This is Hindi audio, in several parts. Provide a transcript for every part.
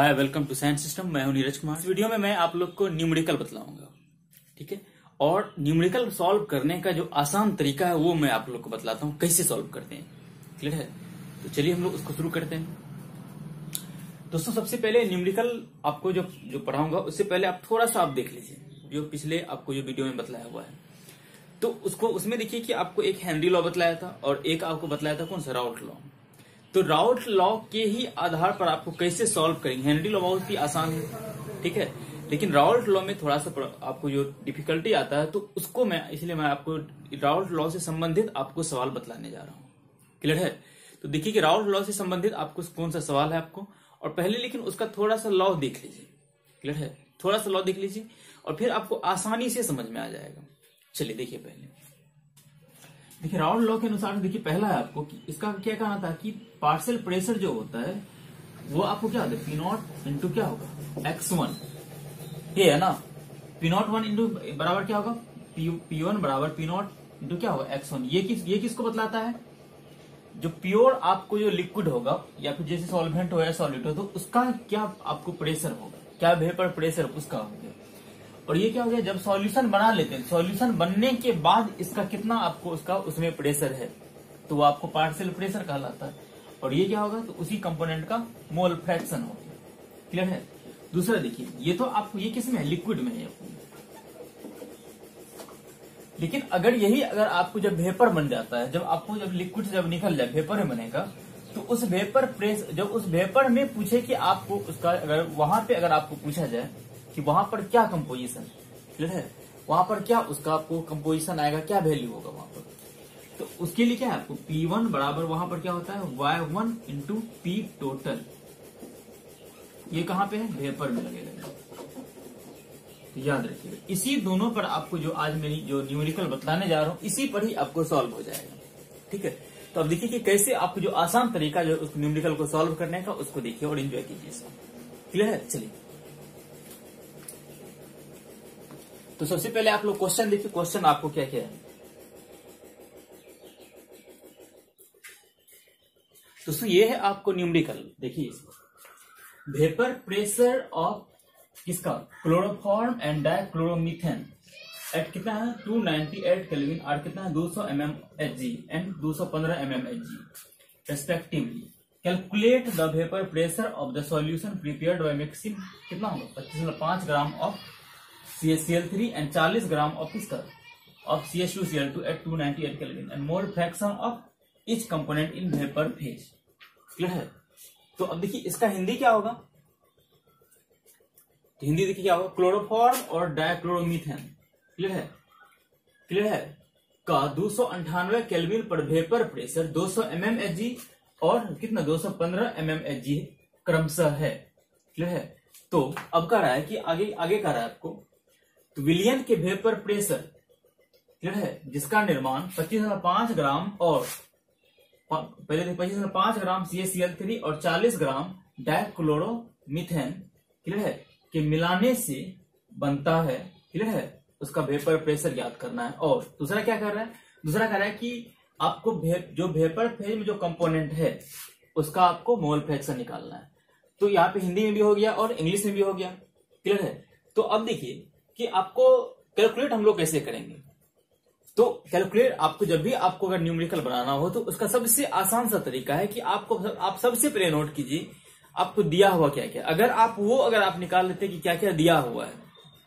Hi, welcome to science system. मैं हूं नीरज कुमार। इस वीडियो में मैं आप लोग को न्यूमेरिकल बतलाऊंगा, ठीक है। और न्यूमेरिकल सॉल्व करने का जो आसान तरीका है वो मैं आप लोग को बतलाता हूं, कैसे सॉल्व करते हैं। क्लियर है? तो चलिए हम लोग उसको शुरू करते हैं। दोस्तों, सबसे पहले न्यूमेरिकल आपको जो पढ़ाऊंगा उससे पहले आप थोड़ा सा आप देख लीजिए जो पिछले आपको जो वीडियो में बतलाया हुआ है। तो उसमें देखिए कि आपको एक हेनरी लॉ बतलाया था और एक आपको बतलाया था कौन सा, राउट लॉ। तो राउट लॉ के ही आधार पर आपको कैसे सॉल्व करेंगे। हेनरी लॉ बहुत ही आसान है, ठीक है, लेकिन राउट लॉ में थोड़ा सा आपको जो डिफिकल्टी आता है, तो उसको इसलिए मैं आपको राउट लॉ से संबंधित आपको सवाल बतलाने जा रहा हूं। क्लियर है? तो देखिए कि राउट लॉ से संबंधित आपको कौन सा सवाल है आपको, और पहले लेकिन उसका थोड़ा सा लॉ देख लीजिए। क्लियर है? थोड़ा सा लॉ देख लीजिए और फिर आपको आसानी से समझ में आ जाएगा। चलिए देखिए, पहले देखिए राउट लॉ के अनुसार देखिए पहला है आपको कि इसका क्या कहना था कि पार्शियल प्रेशर जो होता है वो आपको क्या होता है, P0 इंटू क्या होगा, x1। ये है ना, P0 1 इंटू बराबर क्या होगा, P1 बराबर P0 इंटू क्या होगा, x1। ये किसको बतलाता है, जो प्योर आपको जो लिक्विड होगा या फिर जैसे सॉल्वेंट हो या सॉलिड हो, तो उसका क्या आपको प्रेशर होगा, क्या वेपर प्रेशर उसका हो गया। और ये क्या हो गया, जब सॉल्यूशन बना लेते हैं, सॉल्यूशन बनने के बाद इसका कितना आपको उसका उसमें प्रेशर है, तो वो आपको पार्शियल प्रेशर कहलाता है। और ये क्या होगा, तो उसी कंपोनेंट का मोल फ्रैक्शन हो गया। क्लियर है? दूसरा देखिए, ये तो आपको ये किसमें है, लिक्विड में है। लेकिन अगर आपको जब वेपर बन जाता है, जब लिक्विड से जब निकल जाए वेपर में बनेगा, तो उस वेपर जब उस वेपर में पूछे कि आपको उसका अगर आपको पूछा जाए कि वहां पर क्या कंपोजिशन, क्लियर है, वहां पर क्या उसका आपको कंपोजिशन आएगा, क्या वैल्यू होगा वहां पर, तो उसके लिए क्या है आपको P1 बराबर वहां पर क्या होता है, Y1 इंटू P टोटल। ये कहां पे है, वेपर में लगेगा। तो याद रखिएगा, इसी दोनों पर आपको जो आज मेरी जो न्यूमेरिकल बतलाने जा रहा हूं, इसी पर ही आपको सॉल्व हो जाएगा। ठीक है? तो अब देखिए कि कैसे आपको जो आसान तरीका जो उस न्यूमेरिकल को सॉल्व करने का, उसको देखिए और एंजॉय कीजिए। क्लियर है? चलिए, तो सबसे पहले आप लोग क्वेश्चन देखिए। क्वेश्चन आपको क्या क्या है, दोस्तों ये है आपको न्यूमेरिकल। देखिए, वेपर प्रेशर ऑफ किसका, क्लोरोफॉर्म एंड डाइक्लोरोमीथेन एट कितना है, 298 केल्विन, और कितना है 200 mmHg and 215 mmHg respectively. Calculate the vapour pressure of the solution prepared by mixing, कितना होगा 25.5 gram of CaCl3 and 40 gram of किसका, of CH2Cl2 at 298 kelvin and mole fraction of each component in vapour phase. Clear है? तो अब देखिए इसका हिंदी क्या होगा, तो हिंदी देखिए क्या होगा, क्लोरोफॉर्म और डाइक्लोरोमीथेन, क्लियर है, क्लियर है, का 298 केल्विन पर वेपर प्रेशर 200 mmHg और कितना 215 mmHg क्रमशः है। क्लियर है? तो अब कह रहा है कि आगे कह रहा है आपको, तो विलियन के वेपर प्रेशर, क्लियर है, जिसका निर्माण 25.5 ग्राम और पहले 25.5 ग्राम CaCl3 और 40 ग्राम डाइक्लोरोमीथेन, क्लियर है, के मिलाने से बनता है। क्लियर है? उसका वेपर प्रेशर ज्ञात करना है। और दूसरा क्या कर रहा है, दूसरा कह रहा है कि आपको जो वेपर फेज में जो कंपोनेंट है उसका आपको मोल फ्रैक्शन निकालना है। तो यहाँ पे हिंदी में भी हो गया और इंग्लिश में भी हो गया। क्लियर है? तो अब देखिए कि आपको कैलकुलेट हम लोग कैसे करेंगे। तो कैलकुलेट आपको जब भी आपको अगर न्यूमेरिकल बनाना हो, तो उसका सबसे आसान सा तरीका है कि आप सबसे पहले नोट कीजिए आपको दिया हुआ क्या क्या। अगर आप निकाल लेते कि क्या क्या दिया हुआ है,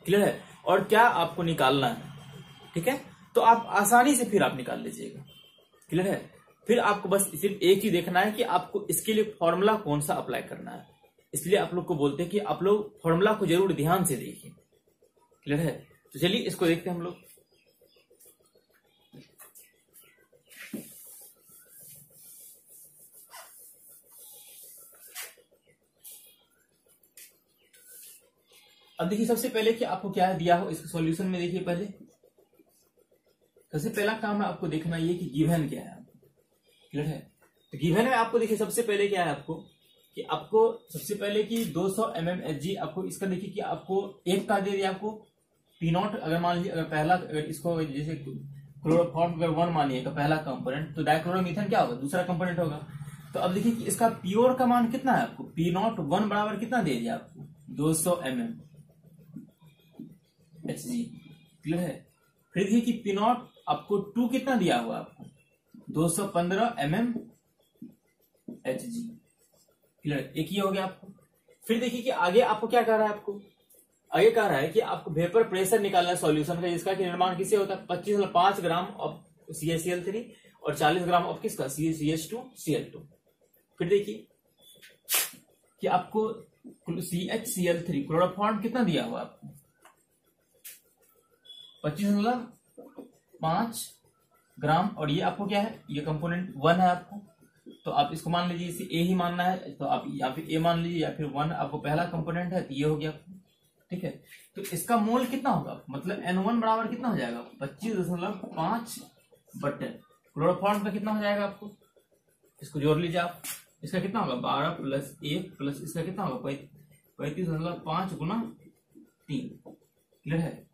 क्लियर है, और क्या आपको निकालना है, ठीक है, तो आप आसानी से फिर आप निकाल लीजिएगा। क्लियर है? फिर आपको बस सिर्फ एक ही देखना है कि आपको इसके लिए फॉर्मूला कौन सा अप्लाई करना है। इसलिए आप लोग को बोलते हैं कि आप लोग फॉर्मूला को जरूर ध्यान से देखिए। क्लियर है? तो चलिए इसको देखते हैं हम लोग। अब देखिए सबसे पहले कि आपको क्या दिया हो इस सॉल्यूशन में। देखिए पहले सबसे पहला काम है आपको देखना ये कि गिवन क्या है। क्लियर है? तो गिवन में आपको देखिए सबसे पहले क्या है आपको, कि आपको सबसे पहले कि 200 mmHg आपको इसका देखिए कि आपको एक का दे दिया आपको P0। अगर मान लीजिए अगर इसको जैसे क्लोरोफॉर्म अगर 1 मानिए का पहला कंपोनेंट, तो डाइक्लोरोमीथेन क्या होगा, दूसरा कंपोनेंट होगा। तो अब देखिए कि इसका प्योर का मान कितना है आपको, P01 बराबर कितना दे दिया आपको, 200 mm Hg, क्लियर है। फिर देखिए कि P0 आपको 2 कितना दिया हुआ आपको, 215 mm Hg, क्लियर। एक ये हो गया आपको। फिर देखिए कि आगे आपको क्या कह रहा है, आपको आगे कह रहा है कि आपको वेपर प्रेशर निकालना है सॉल्यूशन का, जिसका कि निर्माण किससे होता है, 25.5 ग्राम ऑफ CaCl3 और 40 ग्राम ऑफ किसका, CH2Cl2। फिर देखिए कि आपको CHCl3 क्लोरोफॉर्म कितना दिया हुआ आपको, 25.5 ग्राम, और ये आपको क्या है, ये कंपोनेंट 1 है आपको, तो आप इसको मान लीजिए, इसे ए ही मानना है तो आप या फिर ए मान लीजिए, या फिर 1 आपको पहला कंपोनेंट है तो ये हो गया आपको, ठीक है। तो इसका मोल कितना होगा, मतलब N1 बराबर कितना हो जाएगा, 25.5 बटे क्लोरोफॉर्म का कितना हो जाएगा आपको, इसको जोड़ लीजिए आप, इसका कितना होगा 12 प्लस 1 प्लस इसका कितना होगा 35.5 गुना 3, क्लियर है।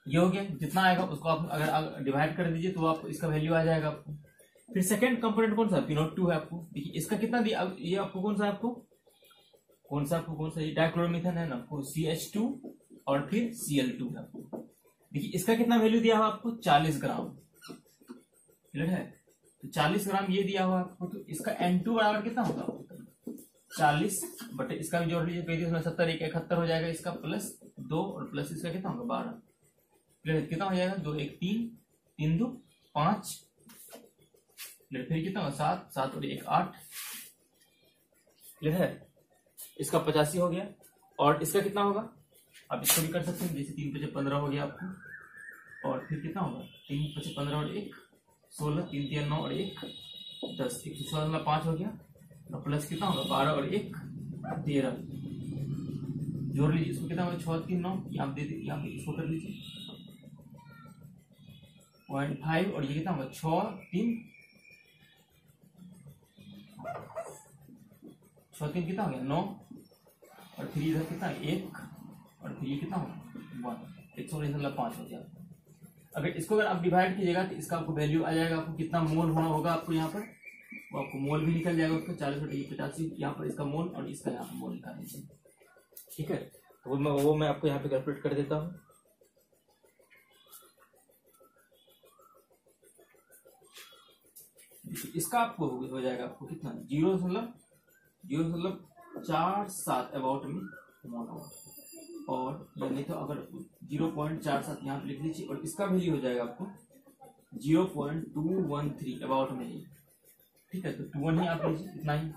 ये हो गया, जितना आएगा उसको आप अगर डिवाइड कर दीजिए तो आपको इसका वैल्यू आ जाएगा आपको। फिर सेकंड कंपोनेंट कौन सा, P02 है आपको, देखिए इसका कितना दिया, ये आपको कौन सा ये डाइक्लोरोमीथेन है ना आपको, CH2 और फिर Cl2 है आपको। देखिए इसका कितना वैल्यू दिया हुआ आपको, 40 ग्राम, क्लियर है। तो 40 ग्राम ये दिया हुआ आपको, तो इसका N2 बराबर कितना होगा, 40 बटे इसका भी जोड़ लीजिए, 35 1 71 हो जाएगा इसका, प्लस 2 और प्लस इसका कितना होगा 12, क्लियर है। कितना हो जाएगा, 2 1 3 3 2 5, फिर कितना होगा 7 7 और 1 8, क्लियर है। इसका 85 हो गया, और इसका कितना होगा, आप इसको भी कर सकते हैं, जैसे 3 5 15 हो गया आपको, और फिर कितना होगा 3 5 15 और 1 16, 3 3 9 और 1 10, 16.5 हो गया, और प्लस कितना होगा 12 और 1 13, जोड़ लीजिए, इसको कितना होगा 6 3 9, यहाँ दे दीजिए, यहाँ इसको कर लीजिए 0.5, और ये कितना होगा 6 3 कितना हो गया 9, और फिर इधर कितना 1, और फिर ये कितना होगा 1, 1.5 हो गया। अगर इसको अगर आप डिवाइड कीजिएगा तो इसका आपको वैल्यू आ जाएगा, आपको कितना मोल होना होगा आपको यहाँ पर, वो आपको मोल भी निकल जाएगा उसका, 40 बटे 85 यहाँ पर इसका मोल, और इसका यहाँ पर मोल निकाल लीजिए, ठीक है। तो वो मैं आपको यहाँ पे कैलकुलेट कर देता हूँ। इसका आपको हो जाएगा आपको कितना 0.47 अबाउट में मोल होगा, और या नहीं तो अगर 0.47 यहाँ पे लिख लीजिए, और इसका वैल्यू हो जाएगा आपको 0.213 अबाउट में ही, ठीक है। तो 21 ही आप लीजिए, इतना ही।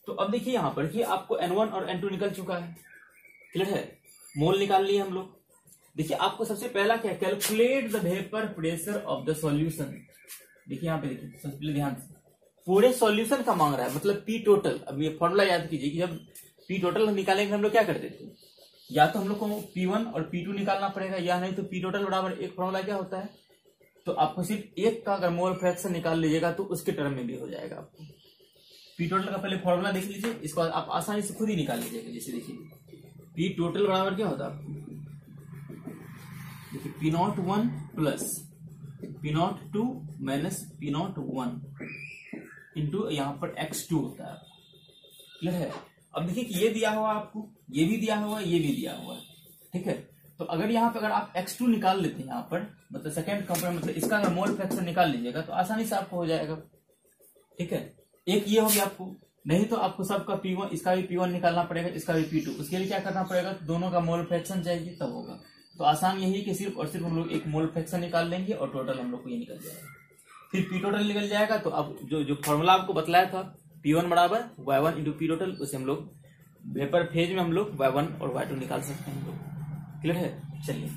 तो अब देखिए यहाँ पर कि आपको N1 और N2 निकल चुका है, क्लियर है, मोल निकाल लिए हम लोग। देखिए आपको सबसे पहला क्या, calculate the vapour pressure of the solution. देखिए यहाँ पे देखिए सबसे पहले ध्यान से, पूरे सॉल्यूशन का मांग रहा है, मतलब P टोटल। अब ये फॉर्मूला याद कीजिए कि जब P टोटल निकालेंगे हम लोग क्या करते थे, या तो हम लोग को P1 और P2 निकालना पड़ेगा, या नहीं तो P टोटल बराबर एक फॉर्मूला क्या होता है, तो आपको सिर्फ एक का अगर मोल फ्रैक्शन निकाल लीजिएगा तो उसके टर्म में भी हो जाएगा आपको। P टोटल का पहले फॉर्मूला देख लीजिए, इसको आप आसानी से खुद ही निकाल लीजिएगा। जैसे देखिए P टोटल बराबर क्या होता है आपको, देखिए P01 plus P02 minus P01 into यहाँ पर x2 होता है, क्लियर है। अब देखिए कि ये दिया हुआ आपको, ये भी दिया हुआ है, ये भी दिया हुआ है, ठीक है। तो अगर यहाँ पे अगर आप x2 निकाल लेते हैं यहाँ पर, मतलब सेकंड कंपोनेंट, मतलब इसका अगर मोल फ्रैक्शन निकाल लीजिएगा तो आसानी से आपको हो जाएगा, ठीक है। एक ये हो गया आपको, नहीं तो आपको सबका P1, इसका भी P1 निकालना पड़ेगा, इसका भी P2। उसके लिए क्या करना पड़ेगा, दोनों का मोल फ्रैक्शन चाहिए तब होगा। तो आसान यही है कि सिर्फ और सिर्फ हम लोग एक मोल फ्रैक्शन निकाल लेंगे और टोटल हम लोग को ये निकल जाएगा। फिर P टोटल निकल जाएगा, तो अब जो फॉर्मूला आपको बतलाया था P1 बराबर Y1 इंटू P टोटल, उसे हम लोग वेपर फेज में हम लोग Y1 और Y2 निकाल सकते हैं हम लोग, क्लियर है। चलिए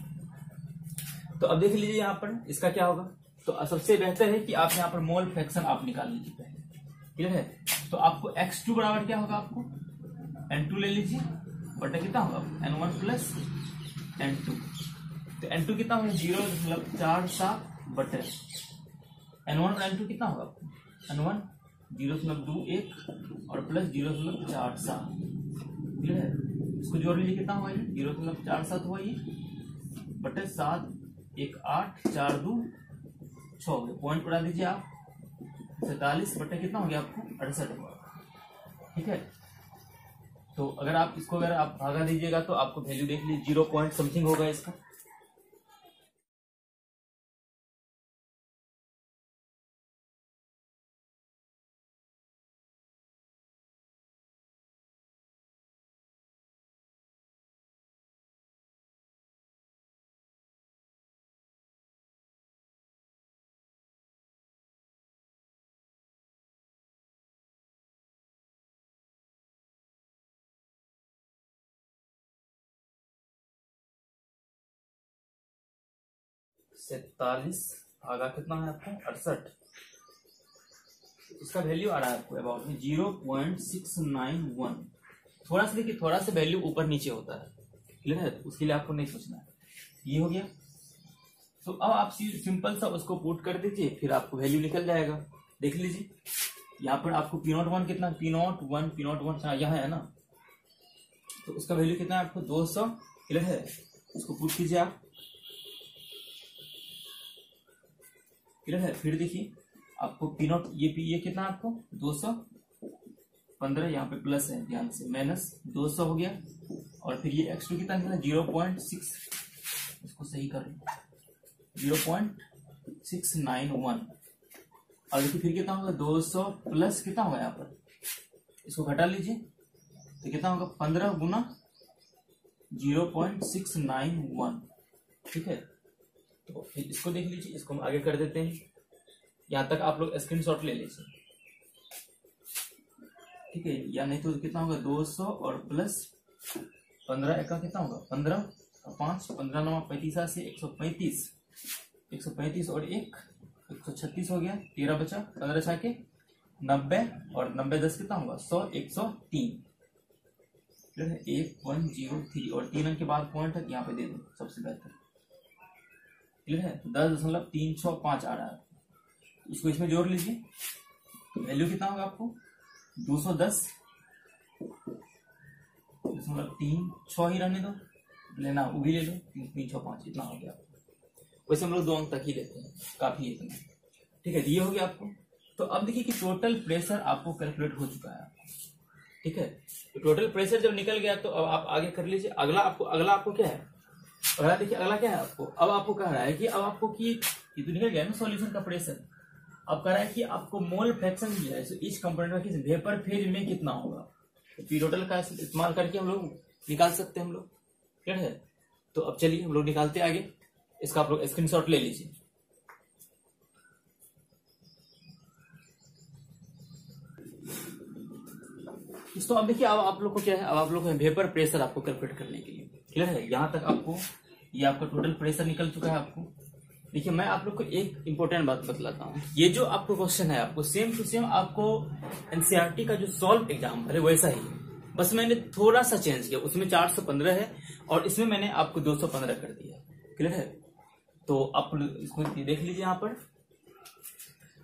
तो अब देख लीजिए यहाँ पर इसका क्या होगा। तो सबसे बेहतर है कि आप यहाँ पर मोल फ्रैक्शन आप निकाल लीजिए पहले, क्लियर है। तो आपको x2 बराबर क्या होगा, आपको N2 ले लीजिए, बटा कितना होगा N1 प्लस N2। तो N2 कितना होगा 0.47 बटे N1 और N2 कितना होगा आपको, N1 0.21 और प्लस 0.47, क्लियर है। इसको जोड़ लीजिए, कितना हुआ ये 0.47 हुआ ये, बटे 7 1 8 4 2 6 पॉइंट उड़ा दीजिए आप, 47 बटे कितना हो गया आपको 68 होगा। ठीक है, तो अगर आप इसको अगर आप भागा दीजिएगा तो आपको वैल्यू देख लीजिए 0 पॉइंट समथिंग होगा इसका। सैतालीस आगा कितना है आपको 68, इसका वैल्यू आ रहा है आपको अबाउट में 0.691। थोड़ा सा देखिए, थोड़ा सा वैल्यू ऊपर नीचे होता है, क्लियर है, उसके लिए आपको नहीं सोचना है। ये हो गया, तो अब आप सिंपल सा उसको पुट कर दीजिए, फिर आपको वैल्यू निकल जाएगा। देख लीजिए यहाँ पर आपको P01 कितना, P01 यहाँ है ना, तो उसका वैल्यू कितना है आपको 200, क्लियर है, उसको पुट कीजिए आप, क्लियर है। फिर देखिए आपको P0 ये कितना आपको 215, यहाँ पे प्लस है ध्यान से, माइनस 200 हो गया, और फिर ये x2 कितना निकला 0.6, इसको सही कर 0.691, और देखिए फिर कितना होगा 200 प्लस कितना होगा यहाँ पर, इसको घटा लीजिए तो कितना होगा 15 गुना 0.691। ठीक है, तो फिर इसको देख लीजिए, इसको हम आगे कर देते हैं, यहां तक आप लोग स्क्रीनशॉट ले लीजिए। ठीक है, या नहीं तो कितना होगा 200 और प्लस 15 का कितना होगा 15 और 5 15 9 35 से 135, 135 और 1 136 हो गया, 13 बचा, 15 छा के 90 और 90 10 कितना होगा 100 103, 8103 और 3 अंक के बाद पॉइंट है यहाँ पे दे दो, सबसे बेहतर, क्लियर है। 10.365 आ रहा है, इसको इसमें जोड़ लीजिए, वैल्यू कितना होगा आपको 210.36 ही रहने दो, लेना वो भी ले लो, 365 इतना हो गया। वैसे हम लोग 2 अंक तक ही लेते हैं, काफी है इतना। ठीक है, ये हो गया आपको। तो अब देखिए कि टोटल प्रेशर आपको कैलकुलेट हो चुका है। ठीक है, तो टोटल प्रेशर जब निकल गया तो अब आप आगे कर लीजिए। अगला आपको क्या है, अगला देखिए, अगला क्या है आपको, अब आपको कह रहा है कि अब आपको कि ये तो निकल गया ना सॉल्यूशन का प्रेशर, अब कह रहा है कि आपको मोल फ्रैक्शन दिया है, इस कंपोनेंट का किस वेपर फेज में कितना होगा, तो पी टोटल का इस्तेमाल करके हम लोग निकाल सकते हैं हम लोग, क्लियर है। तो अब चलिए हम लोग निकालते हैं आगे, इसका आप लोग स्क्रीनशॉट ले लीजिए। तो अब देखिए, अब आप लोग को क्या है, अब आप लोग को वेपर प्रेशर आपको कैलकुलेट करने के लिए, क्लियर है। यहां तक आपको ये आपका टोटल प्रेशर निकल चुका है आपको। देखिए मैं आप लोग को एक इंपॉर्टेंट बात बतलाता हूँ, ये जो आपको क्वेश्चन है आपको सेम टू सेम आपको एनसीईआरटी का जो सॉल्व एग्जाम है वैसा ही है, बस मैंने थोड़ा सा चेंज किया, उसमें 415 है और इसमें मैंने आपको 215 कर दिया, क्लियर है। तो आप इसको देख लीजिए यहाँ पर।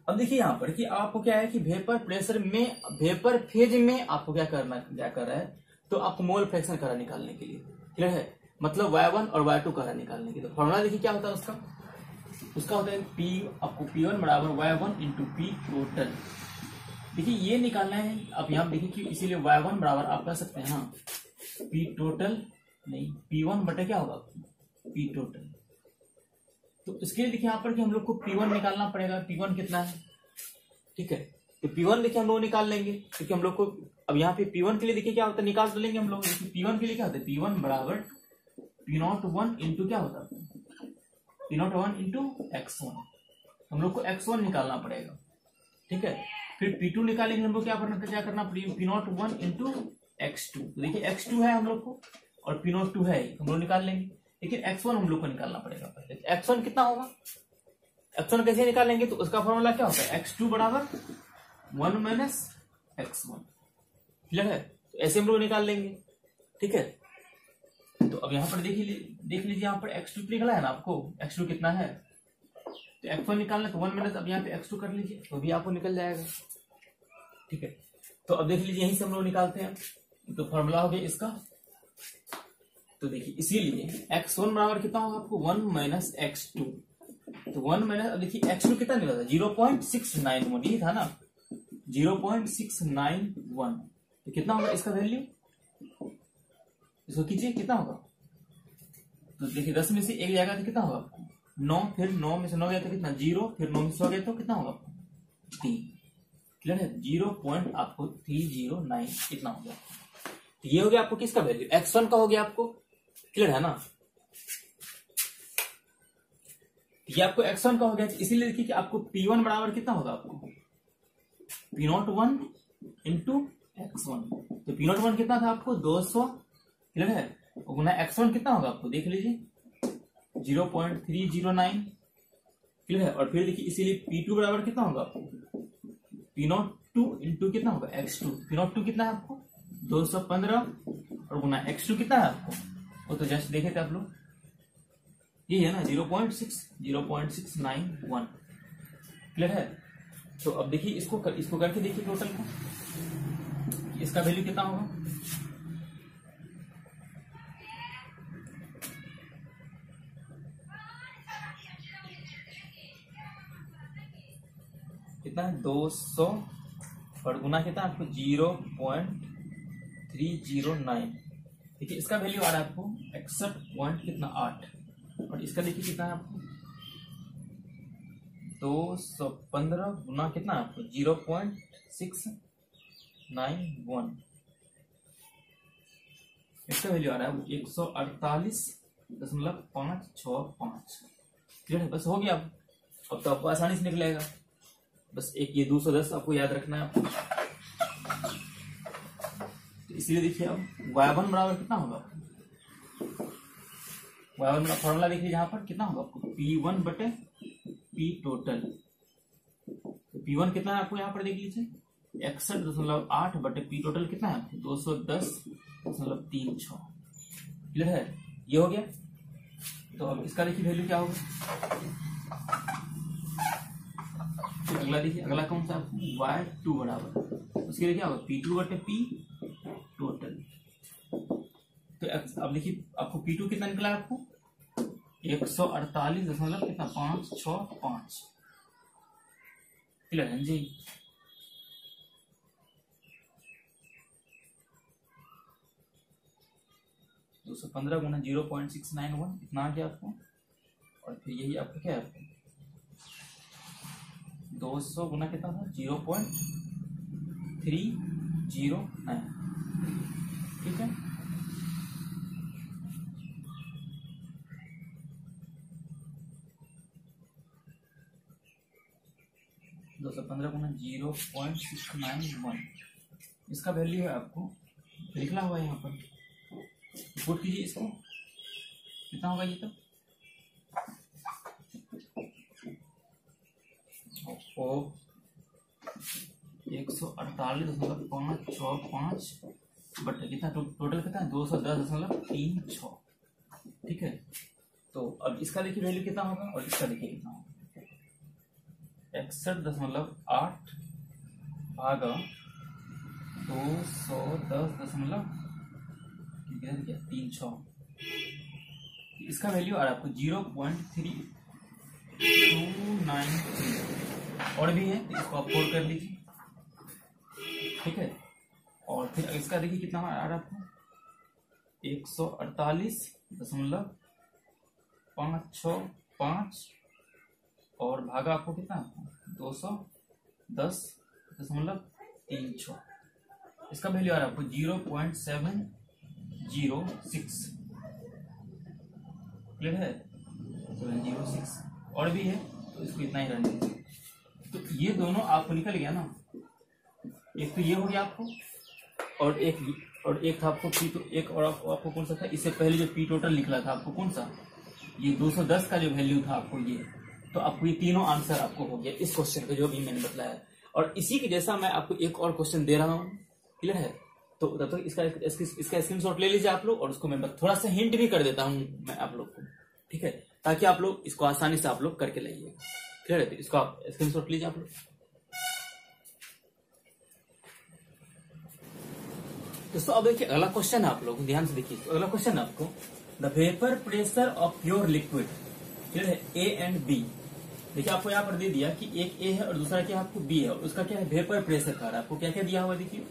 अब देखिए यहाँ पर कि आपको क्या है कि वेपर प्रेशर में, वेपर फेज में आपको क्या कर रहा है, तो आपको मोल फ्रैक्शन करा निकालने के लिए, क्लियर है, मतलब y1 और y2 करा निकालने के लिए। तो फॉर्मूला देखिए क्या होता है उसका होता है आपको P1 बराबर y1 इंटू पी टोटल। देखिए ये निकालना है, अब यहाँ देखिए कि इसीलिए y1 बराबर आप कह सकते हैं हाँ पी टोटल नहीं P1 बटे क्या होगा पी टोटल। तो इसके लिए देखिए यहाँ पर कि हम लोग को P1 निकालना पड़ेगा, P1 कितना है, ठीक है। तो P1 देखिए हम लोग निकाल लेंगे, क्योंकि हम लोग को अब यहाँ पे P1 के लिए देखिए क्या होता है, निकाल तो लेंगे हम लोग। P1 के लिए क्या होता है, P1 बराबर P01 इंटू क्या होता है P01 इंटू x1, हम लोग को x1 निकालना पड़ेगा, ठीक है। फिर P2 निकालेंगे हम लोग क्या करना P01 इंटू x2। तो देखिए x2 है हम लोग को और P02 है हम लोग निकाल लेंगे, लेकिन x1 हम लोग को निकालना पड़ेगा पहले। x1 कितना होगा, x1 कैसे निकालेंगे, तो उसका फॉर्मूला क्या होता है x2 बराबर 1 माइनस x1, क्लियर है। तो ऐसे हम लोग निकाल लेंगे, ठीक है। तो अब यहाँ पर देख लीजिए यहाँ पर x2 निकला है ना आपको, x2 कितना है, तो x1 निकालना तो 1 माइनस, अब यहाँ पे x2 कर लीजिए तो भी आपको निकल जाएगा, ठीक है। तो अब देख लीजिए यहीं से हम लोग निकालते हैं, तो फॉर्मूला हो गया इसका। तो देखिए इसीलिए x1 बराबर कितना होगा आपको 1 माइनस x2, तो 1 माइनस, अब देखिए x2 कितना निकला था 0.691, ये था ना 0.691, तो कितना होगा इसका वैल्यू, इसको कीजिए कितना होगा। तो देखिए 10 में से 1 जाएगा तो कितना होगा आपको 9, फिर 9 में से 9 गया तो कितना 0, फिर 9 में से 100 गया तो कितना होगा आपको 3। क्लियर है, 0.309 इतना हो गया। तो ये हो गया आपको किसका वैल्यू, x1 का हो गया आपको। क्लियर है ना, ये आपको x1 का हो गया, इसीलिए देखिए कि आपको P1 बराबर कितना होगा आपको P01 इंटू x1। तो P01 कितना था आपको 200। क्लियर है, गुना x1 कितना होगा आपको देख लीजिए 0.309। क्लियर है, और फिर देखिए इसीलिए P2 बराबर कितना होगा आपको P02 इंटू कितना होगा x2। P02 कितना है आपको 215 और गुना x2 कितना है आपको, वो तो जस्ट देखे थे आप लोग, ये है ना 0.691। क्लियर है, तो अब देखिए इसको करके देखिए टोटल को, इसका वैल्यू कितना होगा। कितना है 200 और गुना कितना आपको 0.309। देखिए इसका वैल्यू आ रहा है आपको 61 कितना 8, और इसका देखिए कितना है आपको 215 गुना कितना है आपको 0.691। इसका वैल्यू आ रहा है 148.565। क्लियर है, बस हो गया। अब तो आपको आसानी से निकलेगा, बस एक ये 210 आपको याद रखना है आपको। तो इसलिए देखिए अब y1 बराबर कितना होगा, y1 का फॉर्मूला देखिए यहाँ पर कितना होगा आपको P1 बटे P टोटल। तो P1 कितना है आपको यहाँ पर देख लीजिए 61.8 बटे P टोटल कितना है आपको 210.36। क्लियर है, ये हो गया। तो अब इसका देखिए वैल्यू क्या होगा, तो अगला देखिए, अगला कौन सा आपको y2 बराबर, उसके लिए क्या होगा P2 बटे P टोटल। तो अब देखिए आपको P2 कितना निकला है आपको 148.565। क्लियर है जी। तो 215 गुना 0.691 इतना आ गया आपको, और फिर यही आपको क्या है आपको 200 गुना कितना था 0.309। ठीक है, दो सौ 15 गुना 0.691 इसका वैल्यू है आपको लिखना हुआ है यहाँ पर, पुट कीजिए इसको कितना होगा ये, तो 148.565 बट कितना टोटल कितना है 210.36। ठीक है, तो अब इसका देखिए वैल्यू कितना होगा और इसका देखिए कितना होगा 61.8 भागा 210.36। इसका वैल्यू आ रहा है आपको 0.3293 और भी है, इसको आप फोल्ड कर लीजिए। ठीक है, और फिर इसका देखिए कितना आ रहा है आपको 148.565 और भागा आपको कितना 210.36। इसका वैल्यू आ रहा है आपको 0.706। क्लियर है, 706 और भी है, तो इसको इतना ही रहने दीजिए। तो ये दोनों आपको निकल गया ना, एक तो ये हो गया आपको, और एक था आपको पी, तो एक और आपको कौन सा था इससे पहले जो पी टोटल निकला था आपको कौन सा, ये 210 का जो वैल्यू था आपको ये, तो आपको ये तीनों आंसर आपको हो गया इस क्वेश्चन का जो भी मैंने बताया। और इसी के जैसा मैं आपको एक और क्वेश्चन दे रहा हूँ। क्लियर है, तो तब तक इसका स्क्रीनशॉट ले लीजिए आप लोग, और उसको मैं थोड़ा सा हिंट भी कर देता हूँ मैं आप लोग को। ठीक है, ताकि आप लोग इसको आसानी से आप लोग करके लाइएगा। क्लियर है, तो इसको आप स्क्रीनशॉट लीजिए आप लोग। दोस्तों अब देखिए अगला क्वेश्चन है, आप लोग ध्यान से देखिए। अगला क्वेश्चन है आपको, the vapour pressure of pure liquid, clear है, A एंड B देखिए आपको यहाँ पर दे दिया कि एक ए है और दूसरा क्या है आपको बी है, और उसका क्या है वेपर प्रेशर कह रहा है आपको। क्या क्या दिया हुआ देखिए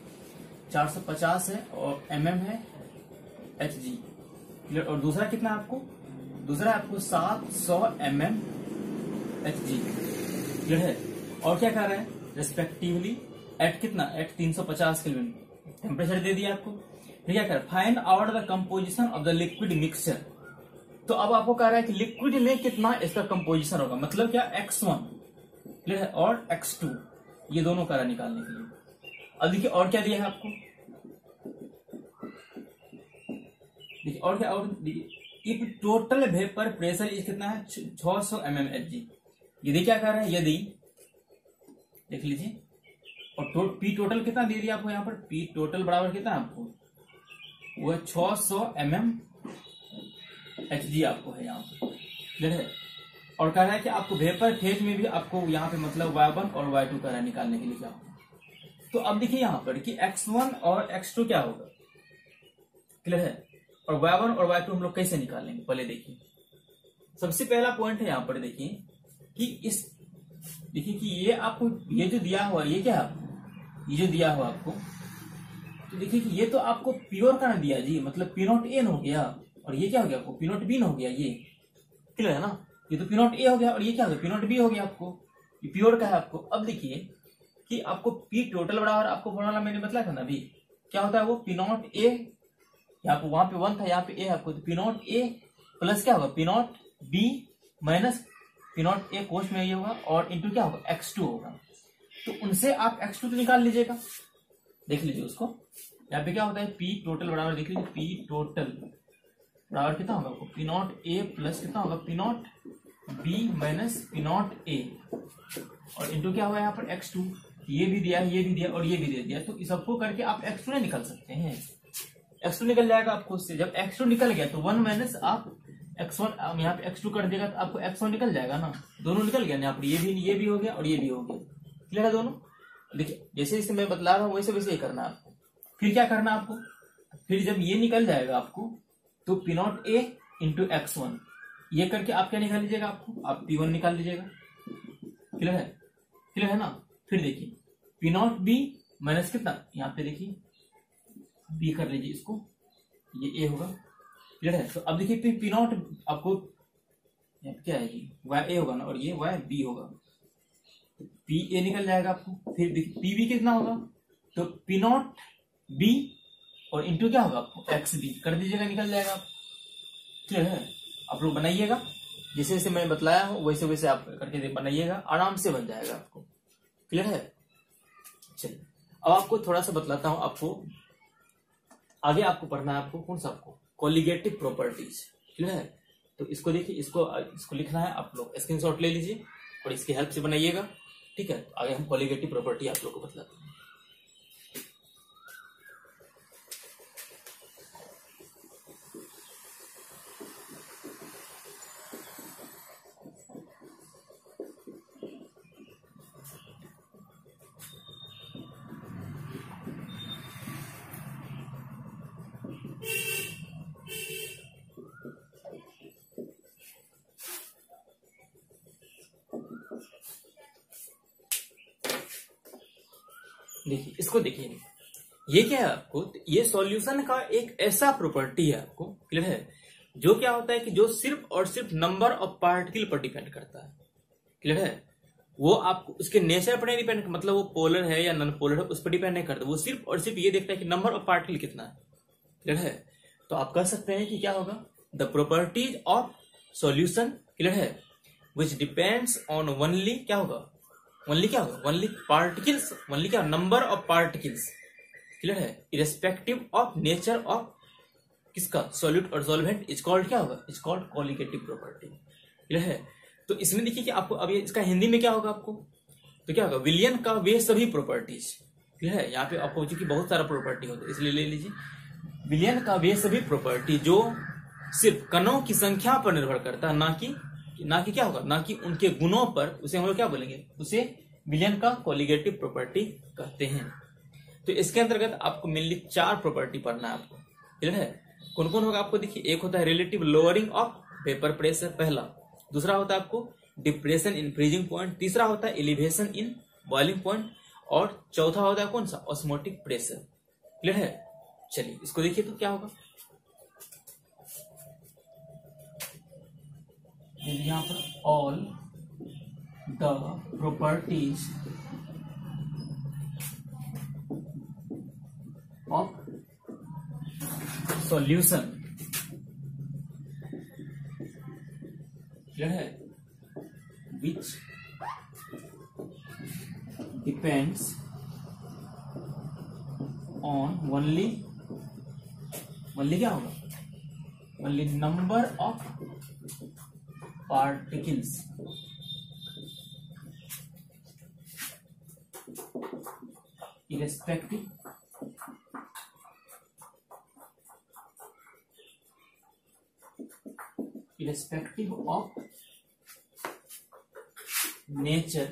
450 है और mm है Hg, और दूसरा कितना आपको, दूसरा आपको 700 mm Hg क्लियर है। और क्या कह रहा है रेस्पेक्टिवली एट कितना, एट 350 केल्विन टेम्परेचर दे दिया आपको। फिर क्या कह रहा है find out the composition of the liquid mixture. तो अब आपको कह रहा है कि लिक्विड में कितना इसका कंपोजिशन होगा, मतलब क्या x1 क्लियर है और x2, ये दोनों कह रहा है निकालने के लिए। अब देखिए और क्या दिया है आपको, देखिए और क्या, और देखिए इफ टोटल वेपर प्रेशर इस कितना है 600 mm Hg। यदि क्या कह रहा है, यदि देख लीजिए, और पी टोटल कितना दे दिया आपको यहाँ पर, पी टोटल बराबर कितना आपको, वो 600 mm Hg आपको है यहाँ पे क्लियर है। और कह रहा है कि आपको वेपर फेज में भी आपको यहाँ पे मतलब y1 और y2 कह रहा है निकालने के लिए क्या होगा। तो अब देखिए यहाँ पर कि x1 और x2 क्या होगा क्लियर है, और y1 और y2 हम लोग कैसे निकालेंगे पहले देखिए। सबसे पहला पॉइंट है यहाँ पर देखिए कि इस, देखिए कि ये आपको ये जो दिया हुआ ये क्या है आपको, ये जो दिया हुआ आपको, तो देखिए कि ये तो आपको प्योर का ना दिया जी, मतलब P0 N हो गया, और ये क्या हो गया आपको P0 B हो गया, ये क्लियर है ना। ये तो P0 A हो गया और ये क्या हो गया P0 B हो गया आपको, ये प्योर का है आपको। अब देखिए कि आपको P टोटल बराबर आपको फॉर्मूला मैंने बताया था ना अभी, क्या होता है वो P0 A, यहाँ पे वहां पे 1 था यहाँ पे A आपको, तो P0 A प्लस क्या होगा P0 B minus P0 A कोश में ये होगा, और इंटू क्या होगा x2 होगा। तो उनसे आप x2 तो निकाल लीजिएगा, देख लीजिए उसको। यहाँ पे क्या होता है P टोटल बराबर देख लीजिए, P टोटल बराबर कितना होगा आपको P0 A प्लस कितना होगा P0 B minus P0 A, और इंटू क्या हुआ यहाँ पर x2, ये भी दिया ये भी दिया और ये भी दे दिया, तो इस सबको करके आप x2 नहीं निकाल सकते हैं, x2 निकल जाएगा आपको उससे। जब x2 निकल गया तो 1 माइनस आप x1 यहाँ पे x2 कर देगा तो आपको x1 निकल जाएगा ना, दोनों निकल गया ना यहाँ पर, ये भी हो गया और ये भी हो गया क्लियर है दोनों। देखिए जैसे जैसे मैं बतला रहा हूँ वैसे वैसे ही करना है आपको। फिर क्या करना है आपको, फिर जब ये निकल जाएगा आपको तो P0 A इंटू x1, ये करके आप क्या निकाल लीजिएगा आपको, आप P1 निकाल लीजिएगा क्लियर है ना। फिर देखिए P0 B माइनस कितना, यहाँ पे देखिए B कर लीजिए इसको, ये A होगा क्लियर है। तो अब देखिए P0 आपको क्या है जी y A होगा ना, और ये y B होगा, तो P A निकल जाएगा आपको। फिर देखिए P B कितना होगा, तो P0 B और इंटू क्या होगा आपको XB कर दीजिएगा, निकल जाएगा आप क्लियर है। आप लोग बनाइएगा जैसे जैसे मैं बतलाया हूं वैसे वैसे आप करके बनाइएगा, आराम से बन जाएगा आपको क्लियर है। चलिए अब आपको थोड़ा सा बतलाता हूं, आपको आगे आपको पढ़ना है, आपको कौन सा, आपको कोलिगेटिव प्रॉपर्टीज क्लियर है। तो इसको देखिए, इसको लिखना है, आप लोग स्क्रीनशॉट ले लीजिए और इसकी हेल्प से बनाइएगा ठीक है। आगे हम कोलिगेटिव प्रॉपर्टी आप लोग को बतलाते हैं। देखिए इसको देखिए, ये क्या है आपको, ये सॉल्यूशन का एक ऐसा प्रॉपर्टी है आपको क्लियर है, जो क्या होता है कि जो सिर्फ और सिर्फ नंबर ऑफ पार्टिकल पर डिपेंड करता है क्लियर है। वो आपको उसके नेचर पर नहीं डिपेंड, मतलब वो पोलर है या नॉन पोलर है उस पर डिपेंड नहीं करता, वो सिर्फ और सिर्फ ये देखता है कि नंबर ऑफ पार्टिकल कितना है क्लियर है। तो आप कह सकते हैं कि क्या होगा, the properties of solution clear है विच डिपेंड्स ऑन ओनली क्या होगा, ओनली क्या होगा, ओनली पार्टिकल्स, ओनली क्या, नंबर ऑफ पार्टिकल्स क्लियर है, इरेस्पेक्टिव ऑफ नेचर ऑफ किसका, सॉल्यूट और सॉल्वेंट, इज कॉल्ड क्या होगा, is called colligative property clear है। तो इसमें देखिए कि आपको अब इसका हिंदी में क्या होगा आपको, तो क्या होगा, विलियन का वे सभी प्रॉपर्टीज क्लियर है। यहाँ पे आपको चूंकि बहुत सारा प्रॉपर्टी होता है इसलिए ले लीजिए, विलियन का वे सभी प्रॉपर्टी जो सिर्फ कणों की संख्या पर निर्भर करता है, ना कि क्या होगा, ना कि उनके गुणों पर, उसे हम लोग क्या बोलेंगे, उसे विलियन का कोलिगेटिव प्रॉपर्टी कहते हैं। तो इसके अंतर्गत आपको मेनली 4 प्रॉपर्टी पढ़ना है आपको क्लियर है। कौन कौन होगा आपको देखिए, एक होता है relative lowering of vapour pressure पहला, दूसरा होता है आपको डिप्रेशन इन फ्रीजिंग पॉइंट, तीसरा होता है एलिवेशन इन बॉइलिंग पॉइंट, और चौथा होता है कौन सा, ऑस्मोटिक प्रेशर। क्लियर है? चलिए इसको देखिए तो क्या होगा। यहां पर all the properties of solution, clear है, विच डिपेंड्स ऑन ओनली क्या होगा, only number of particles irrespective of nature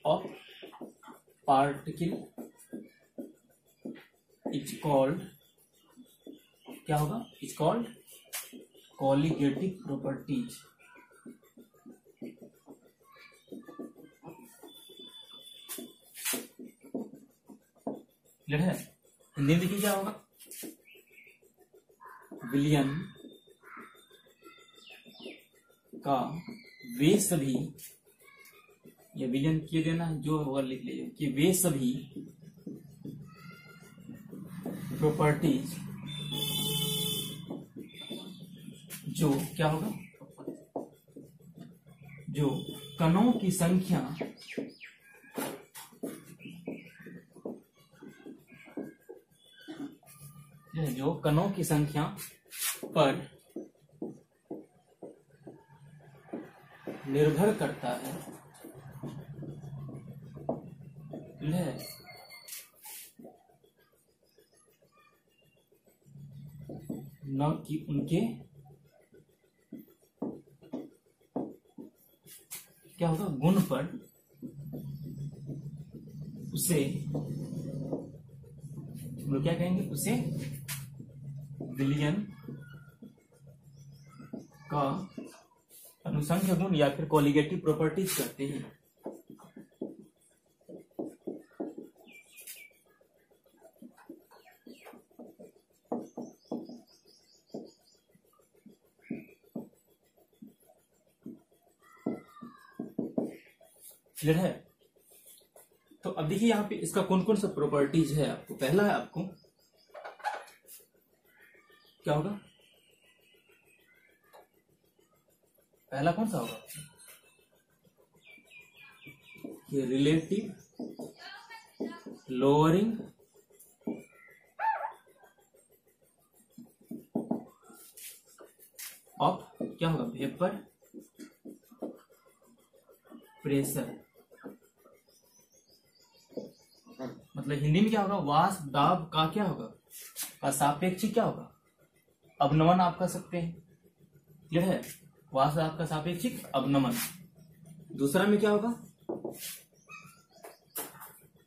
of particle is called, क्या होगा, is called colligative properties। Clear है? हिंदी में देखिए क्या होगा, विलियन का वे सभी, या विलियन किए देना जो होगा लिख लीजिए कि वे सभी प्रॉपर्टीज जो क्या होगा, जो कणों की संख्या जो कणों की संख्या पर निर्भर करता है, न कि उनके क्या होगा गुण पर, उसे हम लोग क्या कहेंगे, उसे विलियन का अनुसंख्य गुण या फिर कोलिगेटिव प्रॉपर्टीज कहते हैं। क्लियर है? तो अब देखिए यहाँ पे इसका कौन कौन सा प्रॉपर्टीज है। आपको पहला है, आपको क्या होगा, पहला कौन सा होगा, ये रिलेटिव लोअरिंग ऑफ क्या होगा, वेपर प्रेशर, मतलब हिंदी में क्या होगा, वाष्प दाब का क्या होगा, का सापेक्षिक क्या होगा, अवनमन आप कह सकते हैं। क्लियर है? वाष्प दाब का सापेक्षिक अवनमन। दूसरा में क्या होगा,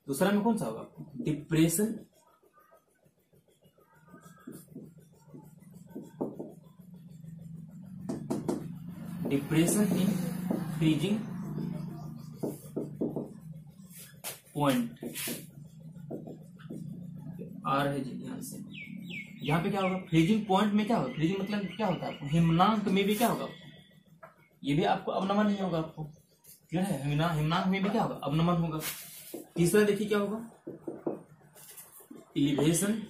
दूसरा में कौन सा होगा, डिप्रेशन इन फ्रीजिंग पॉइंट, आ रहे जी ध्यान से। यहाँ पे क्या होगा, फ्रीजिंग पॉइंट में क्या होगा, फ्रीजिंग मतलब क्या होता है, हिमनांक में भी क्या होगा, ये भी आपको अवनमन नहीं होगा आपको। क्लियर है? हिमनांक में भी क्या होगा, अवनमन होगा। तीसरा देखिए क्या होगा, एलिवेशन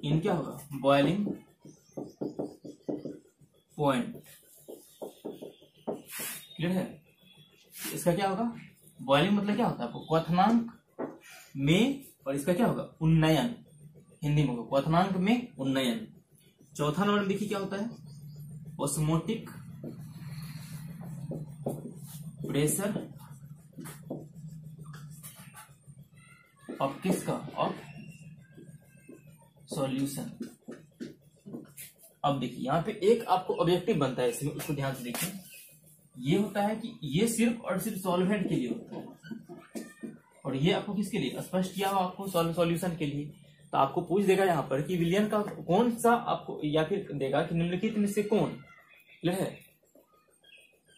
इन क्या होगा, बॉइलिंग पॉइंट। क्लियर है? इसका क्या होगा, बॉइलिंग मतलब क्या होता है आपको, क्वथनांक में, और इसका क्या होगा, उन्नयन, हिंदी में होगा क्वथनांक में उन्नयन। चौथा नंबर देखिए क्या होता है, ऑस्मोटिक प्रेशर ऑफ किसका, ऑफ सॉल्यूशन। अब देखिए यहाँ पे एक आपको ऑब्जेक्टिव बनता है इसमें, उसको ध्यान से देखिए। ये होता है कि ये सिर्फ और सिर्फ सॉल्वेंट के लिए होता है, और ये आपको किसके लिए स्पष्ट किया हुआ, आपको सॉल्यूशन के लिए। तो आपको पूछ देगा यहाँ पर कि विलियन का कौन सा आपको, या फिर देगा कि निम्नलिखित में से कौन, क्लियर है,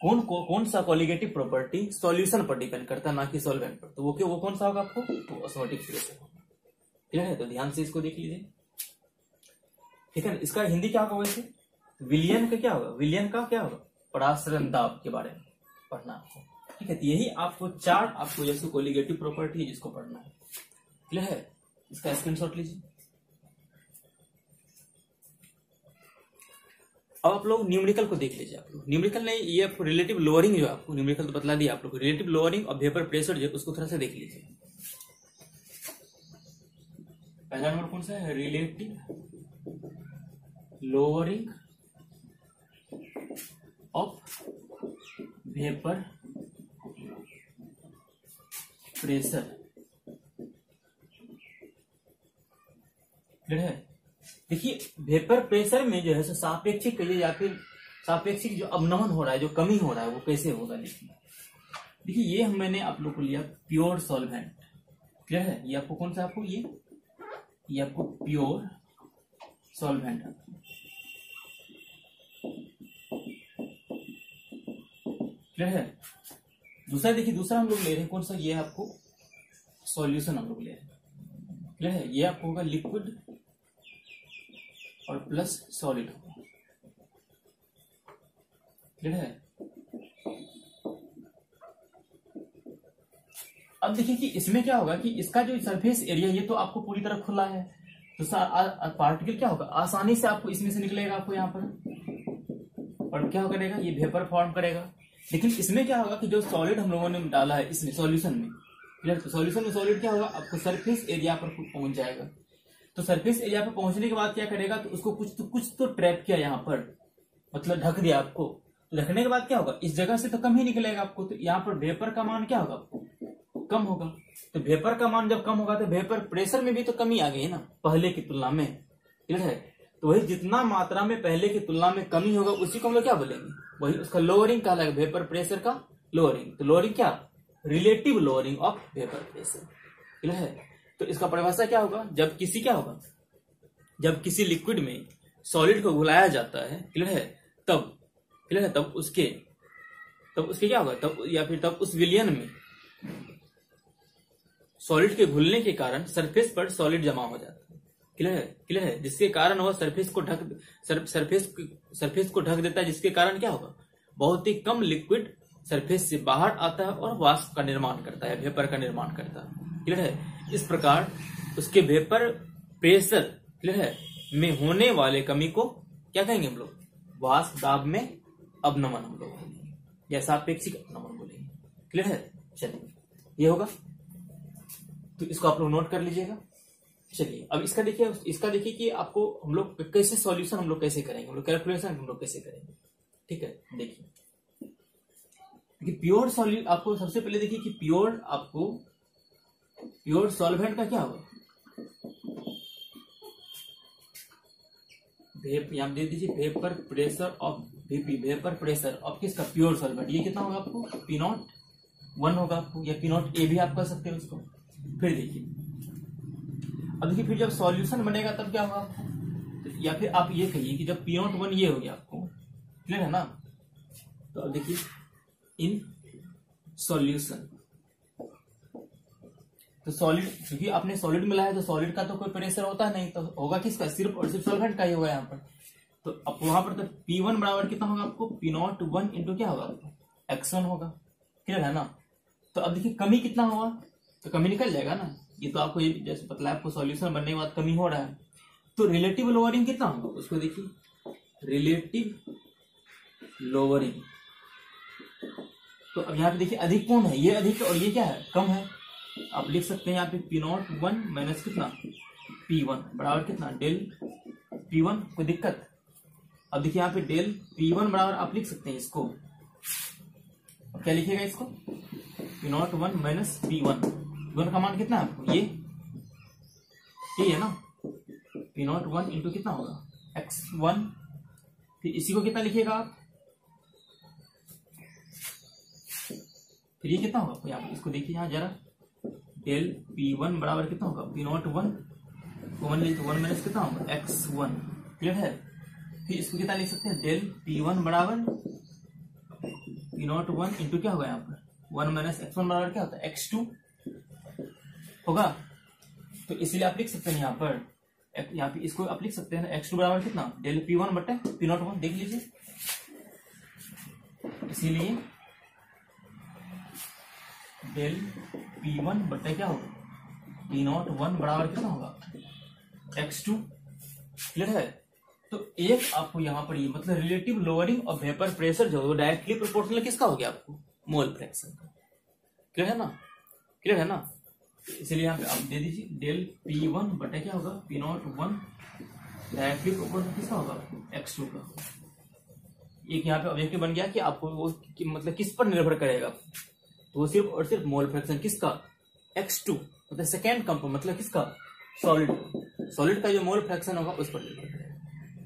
कौन सा कोलिगेटिव प्रॉपर्टी सॉल्यूशन पर डिपेंड करता है ना कि सॉल्वेंट पर, तो वो कौन सा होगा आपको, तो ऑस्मोटिक प्रेशर होगा। क्लियर है, तो ध्यान से इसको देख लीजिए। ठीक है, इसका हिंदी क्या होगा वैसे, विलियन का क्या होगा, विलियन का क्या होगा, परासरण दाब के बारे में पढ़ना आपको। ठीक है, तो यही आपको चार आपको जैसे कोलिगेटिव प्रॉपर्टी है जिसको पढ़ना है। क्लियर है, इसका स्क्रीनशॉट लीजिए। अब आप लोग न्यूमेरिकल को देख लीजिए। आप लोग न्यूमेरिकल ने ये आपको रिलेटिव लोअरिंग जो आपको न्यूमेरिकल तो बतला दिया आप लोग, रिलेटिव लोअरिंग और वेपर प्रेशर जो उसको थोड़ा सा देख लीजिए। पहला नंबर कौन सा है, relative lowering of vapour pressure. Clear है, देखिए वेपर प्रेशर में जो है सापेक्षिक कहिए या फिर सापेक्षिक जो अवनमन हो रहा है, जो कमी हो रहा है, वो कैसे होगा। देखिए ये मैंने आप लोग को लिया प्योर सॉल्वेंट। क्लियर है, ये आपको कौन सा, आपको ये आपको प्योर सॉल्वेंट। क्लियर है, दूसरा देखिए, दूसरा हम लोग ले रहे हैं कौन सा, ये आपको सॉल्यूशन हम लोग ले रहे हैं। क्लियर है, ये आपको होगा लिक्विड और प्लस सॉलिड होगा। क्लियर है, अब देखिए कि इसमें क्या होगा कि इसका जो सरफेस एरिया ये तो आपको पूरी तरह खुला है, तो पार्टिकल क्या होगा, आसानी से आपको इसमें से निकलेगा आपको यहाँ पर, और क्या करेगा, ये वेपर फॉर्म करेगा। लेकिन इसमें क्या होगा कि जो सॉलिड हम लोगों ने डाला है इसमें सॉल्यूशन में, क्लियर, तो सॉल्यूशन में सॉलिड क्या होगा, आपको सरफेस एरिया पर पहुंच जाएगा। तो सरफेस एरिया पर पहुंचने के बाद क्या करेगा, तो उसको कुछ तो ट्रैप किया यहाँ पर, मतलब ढक दिया आपको। तो ढकने के बाद क्या होगा, इस जगह से तो कम ही निकलेगा आपको, तो यहाँ पर वेपर का मान क्या होगा आपको, कम होगा। तो वेपर का मान जब कम होगा तो वेपर प्रेशर में भी तो कमी आ गई ना पहले की तुलना में। क्लियर है, तो वही जितना मात्रा में पहले की तुलना में कमी होगा उसी को हम लोग क्या बोलेंगे, वही उसका लोअरिंग कहलाएगा, वेपर प्रेशर का लोअरिंग। तो लोअरिंग क्या, relative lowering of vapour pressure. Clear है, तो इसका परिभाषा क्या होगा, जब किसी क्या होगा, जब किसी लिक्विड में सॉलिड को घुलाया जाता है, क्लियर है, तब क्लियर है, तब उसके क्या होगा, तब या फिर तब उस विलियन में सॉलिड के घुलने के कारण सरफेस पर सॉलिड जमा हो जाता है। क्लियर है, जिसके कारण वह सरफेस को ढक देता है, जिसके कारण क्या होगा, बहुत ही कम लिक्विड सरफेस से बाहर आता है और वाष्प का निर्माण करता है, वेपर का निर्माण करता है। क्लियर है, इस प्रकार उसके वेपर प्रेशर, क्लियर है, में होने वाले कमी को क्या कहेंगे हम लोग, वाष्प दाब में अवनमन हम लोग बोलेंगे, या सापेक्षिक अवनमन बोलेंगे। क्लियर है, चलिए ये होगा, तो इसको आप लोग नोट कर लीजिएगा। चलिए अब इसका देखिए कि आपको हम लोग कैसे सॉल्यूशन हम लोग कैसे करेंगे, हम लोग कैलकुलेशन हम लोग कैसे करेंगे। ठीक है, देखिए प्योर सॉल्यूट आपको सबसे पहले देखिए कि प्योर सॉल्वेंट का क्या होगा, यहां दे दीजिए vapour pressure of VP, vapour pressure of किसका, प्योर सॉल्वेंट। ये कितना होगा आपको, P0 होगा आपको, या P0 ए भी आप कर सकते हो उसको। फिर देखिए, अब देखिए फिर जब सॉल्यूशन बनेगा तब क्या होगा, या फिर आप ये कहिए कि जब P01 ये हो गया आपको, क्लियर है ना। तो अब देखिए इन सॉल्यूशन, तो सॉलिड, क्योंकि आपने सॉलिड मिलाया है तो सॉलिड का तो कोई प्रेशर होता नहीं, तो होगा किसका, सिर्फ और सिर्फ सॉल्वेंट का ही होगा यहाँ पर। तो अब वहां पर तो P1 बराबर कितना होगा आपको, P01 इंटू क्या होगा, X1 होगा। क्लियर है ना। तो अब देखिए कमी कितना होगा, तो कमी निकल जाएगा ना, ये तो आपको ये जैसे पता है आपको सॉल्यूशन बनने के बाद कमी हो रहा है, तो रिलेटिव लोअरिंग कितना होगा उसको देखिए, रिलेटिव लोअरिंग। तो अब यहाँ पे देखिए अधिक कौन है, ये अधिक और ये क्या है, कम है। आप लिख सकते हैं यहाँ पे P01 माइनस कितना P1 बराबर कितना डेल P1, कोई दिक्कत। अब देखिए यहाँ पे डेल P1 बराबर आप लिख सकते हैं इसको, अब क्या लिखिएगा इसको, P01 माइनस P1 का मान कितना है आपको, ये है ना, P01 इंटू कितना होगा X1, फिर इसी को कितना लिखिएगा आप, फिर ये कितना होगा, यहाँ इसको देखिए यहाँ जरा, डेल P1 बराबर कितना होगा P01 कॉमन लीजिए तो 1 माइनस कितना होगा x1। क्लियर है। फिर इसको कितना लिख सकते हैं, डेल P1 बराबर P01 इंटू क्या होगा यहाँ पर 1 माइनस x1 बराबर क्या होता है x2 होगा। तो इसीलिए आप लिख सकते हैं यहाँ पे इसको आप लिख सकते हैं x2 बराबर कितना डेल P1 बटे P01, देख लीजिए। इसीलिए डेल P1 बटे क्या होगा P01 बराबर कितना होगा x2। क्लियर है। तो एक आपको यहाँ पर ये मतलब relative lowering of vapour pressure जो डायरेक्टली प्रोपोर्शनल किसका हो गया आपको मोल फ्रैक्शन का। क्लियर है ना, क्लियर है ना। इसलिए यहाँ पे आप दे दीजिए डेल P1 बटे क्या होगा P01 डायरेक्टली प्रोपोर्शनल किसका होगा x2 का। एक यहाँ पे ऑब्जेक्टिव बन गया कि आपको वो मतलब किस पर निर्भर करेगा, तो वो सिर्फ और सिर्फ मोल फ्रैक्शन किसका x2 मतलब सेकेंड कंपाउंड मतलब किसका सॉलिड का जो मोल फ्रैक्शन होगा उस पर निर्भर करेगा।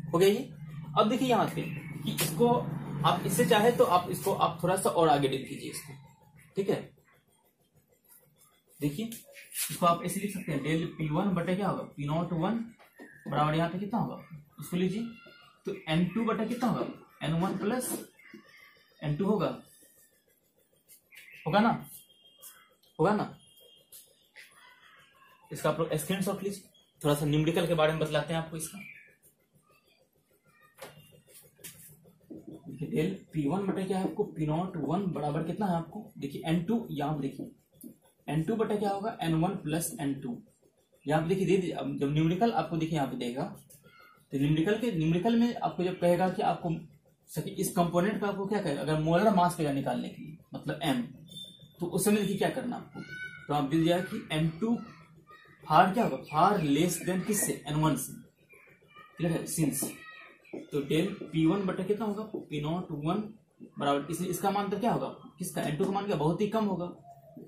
हो गया ये। अब देखिए यहाँ पे कि इसको आप इससे चाहे तो आप इसको आप थोड़ा सा और आगे लिख कीजिए इसको। ठीक है, देखिए इसको आप ऐसे लिख सकते हैं डेल P1 बटे क्या होगा P01 बराबर यहाँ पे कितना होगा उसको लीजिए तो N2 बटे कितना होगा N1 प्लस N2 होगा ना, होगा ना। इसका आप लोग स्क्रीनशॉट लीजिए। थोड़ा सा न्यूमेरिकल के बारे में बतलाते हैं आपको इसका। डेल P1 बटे क्या है आपको P01 बराबर कितना है आपको देखिए N2, यहाँ देखिए N2 बटे क्या होगा N1 प्लस N2। यहाँ पे देखिए दे दीजिए। अब जब न्यूमेरिकल आपको देखिए यहाँ पे देगा तो न्यूमेरिकल में आपको जब कहेगा कि आपको इस कंपोनेंट का आपको क्या कहेगा अगर मोलर मास कहेगा निकालने के लिए मतलब M, तो उस समय देखिए क्या करना आपको, तो आप दे दिया कि N2 फार क्या होगा फार लेस देन किससे N1 से। क्लियर है, सिंस तो डेल P1 बटे कितना होगा P01 बराबर इसलिए इसका मान तो क्या होगा किसका N2 का मान क्या बहुत ही कम होगा,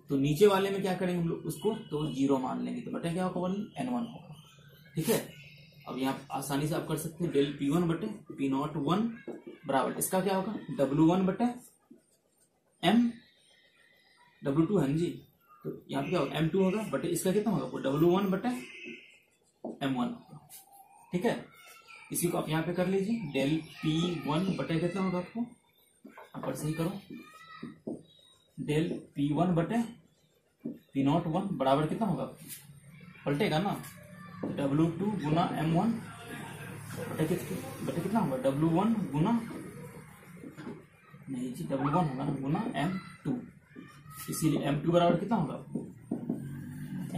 तो नीचे वाले में क्या करेंगे हम लोग उसको तो 0 मान लेंगे तो बटे क्या होगा N1 होगा। ठीक है, अब यहाँ आसानी से आप कर सकते हैं डेल P1 बटे P01 बराबर इसका क्या होगा W1 बटे M W2 है जी, तो यहाँ पे क्या होगा M2 होगा बटे इसका कितना होगा W1 बटे M1 होगा। ठीक है, इसी को आप यहाँ पे कर लीजिए डेल P1 बटे कितना होगा आपको ऊपर से ही करो डेल P1 बटे P01 बराबर कितना होगा पलटेगा ना W2 गुना M1 बटे कितना होगा W1 गुना नहीं जी W1 होगा ना गुना M2, इसीलिए M2 बराबर कितना होगा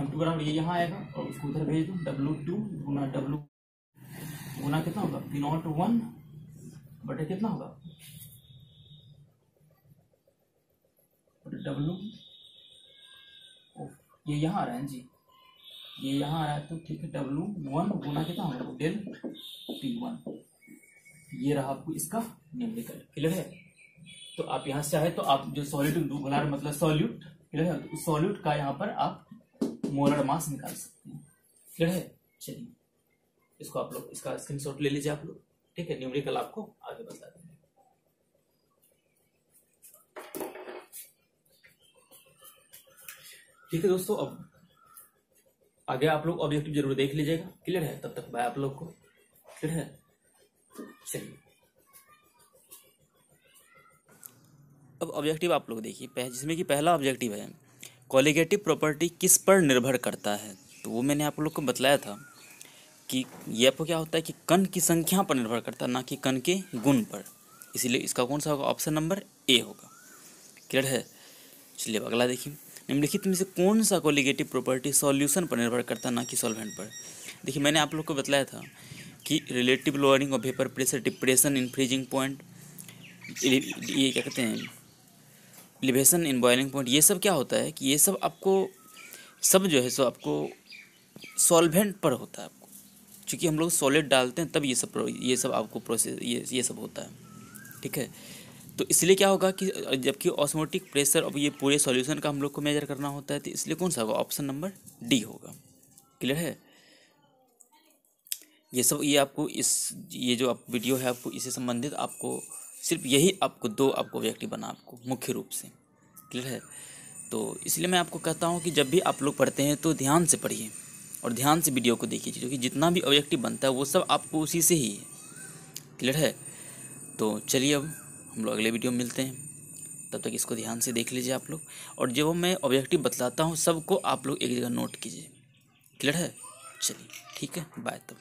M2 बराबर ये यहाँ आएगा और उसको उधर भेज दो W2 गुना W गुना कितना होगा P01 बटे कितना होगा W ये यहाँ आ रहा है जी, ये यहाँ आ रहा है तो ठीक है W1 गुना कितना होगा डेल P1। ये रहा आपको इसका न्यूमेरिकल। क्लियर है, तो आप यहाँ से चाहे तो आप जो सॉलिड मतलब सॉल्यूट क्लियर है तो सॉल्यूट का यहाँ पर आप मोलर मास निकाल सकते हैं। क्लियर है, चलिए इसको आप लोग इसका स्क्रीनशॉट ले लीजिए आप लोग। ठीक है, न्यूमेरिकल आपको आगे बता देंगे। ठीक है दोस्तों, अब आगे आप लोग ऑब्जेक्टिव जरूर देख लीजिएगा। क्लियर है, तब तक बाय आप लोग को। क्लियर है, चलिए अब ऑब्जेक्टिव आप लोग देखिए जिसमें कि पहला ऑब्जेक्टिव है कॉलिगेटिव प्रॉपर्टी किस पर निर्भर करता है। तो वो मैंने आप लोग को बतलाया था कि ये आपको क्या होता है कि कण की संख्या पर निर्भर करता है ना कि कण के गुण पर, इसीलिए इसका कौन सा होगा ऑप्शन नंबर ए होगा। क्लियर है, चलिए अब अगला देखिए निम्नलिखित में से कौन सा कॉलिगेटिव प्रॉपर्टी सॉल्यूशन पर निर्भर करता है ना कि सॉल्वेंट पर। देखिए मैंने आप लोग को बतलाया था कि relative lowering of vapour pressure, depression in freezing point, ये क्या कहते हैं एलिवेशन इन बॉइलिंग पॉइंट, ये सब क्या होता है कि ये सब आपको सब जो है सो आपको सॉल्वेंट पर होता है। आपको क्योंकि हम लोग सॉलिड डालते हैं तब ये सब आपको प्रोसेस ये सब होता है। ठीक है, तो इसलिए क्या होगा कि जबकि ऑस्मोटिक प्रेशर अब ये पूरे सॉल्यूशन का हम लोग को मेजर करना होता है, तो इसलिए कौन सा होगा ऑप्शन नंबर डी होगा। क्लियर है, ये सब ये आपको ये जो आप वीडियो है आपको इससे संबंधित आपको सिर्फ यही आपको दो आपको ऑब्जेक्टिव बना आपको मुख्य रूप से। क्लियर है, तो इसलिए मैं आपको कहता हूँ कि जब भी आप लोग पढ़ते हैं तो ध्यान से पढ़िए। और ध्यान से वीडियो को देखिए, क्योंकि जितना भी ऑब्जेक्टिव बनता है वो सब आपको उसी से ही है। क्लियर है? तो चलिए अब हम लोग अगले वीडियो में मिलते हैं, तब तक इसको ध्यान से देख लीजिए आप लोग। और जब मैं ऑब्जेक्टिव बतलाता हूँ सबको आप लोग एक जगह नोट कीजिए। क्लियर है? चलिए ठीक है, बाय तब।